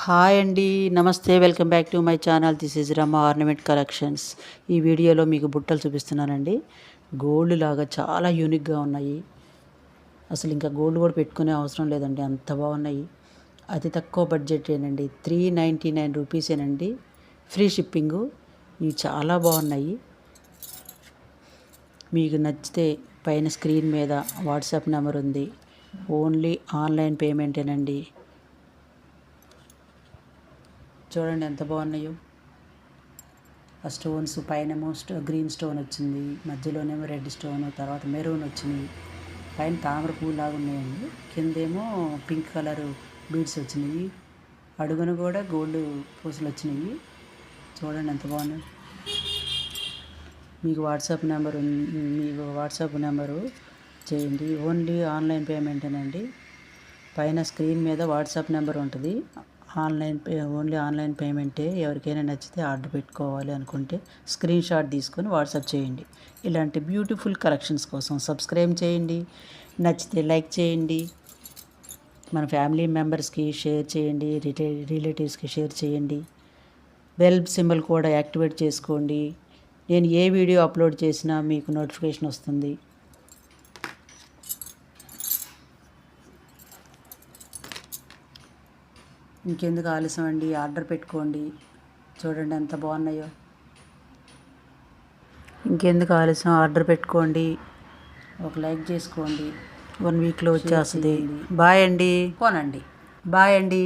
Hi అండి, నమస్తే. Welcome back to my channel. This is Rama ornament collections. ఈ వీడియోలో మీకు బుట్టలు చూపిస్తున్నానండి. గోల్డ్ లాగా చాలా యూనిక్గా ఉన్నాయి. అసలు ఇంకా గోల్డ్ కూడా పెట్టుకునే అవసరం లేదండి, అంత బాగున్నాయి. అతి తక్కువ బడ్జెటేనండి, 399 రూపీసేనండి, ఫ్రీ షిప్పింగు. ఇవి చాలా బాగున్నాయి. మీకు నచ్చితే పైన స్క్రీన్ మీద వాట్సాప్ నెంబర్ ఉంది. ఓన్లీ ఆన్లైన్ పేమెంటేనండి. చూడండి ఎంత బాగున్నాయో. ఆ స్టోన్స్ పైనేమో గ్రీన్ స్టోన్ వచ్చింది, మధ్యలోనేమో రెడ్ స్టోన్, తర్వాత మెరూన్ వచ్చినాయి. పైన తామర పువ్వు లాగా ఉన్నాయండి, కిందేమో పింక్ కలర్ బీడ్స్ వచ్చినాయి. అడుగున కూడా గోల్డ్ పూసలు వచ్చినాయి. చూడండి ఎంత బాగున్నాయి. మీకు వాట్సాప్ నెంబరు చేయండి. ఓన్లీ ఆన్లైన్ పేమెంటేనండి. పైన స్క్రీన్ మీద వాట్సాప్ నెంబర్ ఉంటుంది. ఓన్లీ ఆన్లైన్ పేమెంటే. ఎవరికైనా నచ్చితే ఆర్డర్ పెట్టుకోవాలి అనుకుంటే స్క్రీన్ షాట్ తీసుకొని వాట్సాప్ చేయండి. ఇలాంటి బ్యూటిఫుల్ కలెక్షన్స్ కోసం సబ్స్క్రైబ్ చేయండి. నచ్చితే లైక్ చేయండి. మన ఫ్యామిలీ మెంబర్స్కి షేర్ చేయండి, రిలేటివ్స్కి షేర్ చేయండి. బెల్ సింబల్ కూడా యాక్టివేట్ చేసుకోండి. నేను ఏ వీడియో అప్లోడ్ చేసినా మీకు నోటిఫికేషన్ వస్తుంది. ఇంకెందుకు ఆలస్యం అండి, ఆర్డర్ పెట్టుకోండి. చూడండి ఎంత బాగున్నాయో. ఇంకెందుకు ఆలస్యం, ఆర్డర్ పెట్టుకోండి. ఒక లైక్ చేసుకోండి. 1 వీక్లో వచ్చేస్తుంది. బాయ్ అండి, కొనండి. బాయ్ అండి.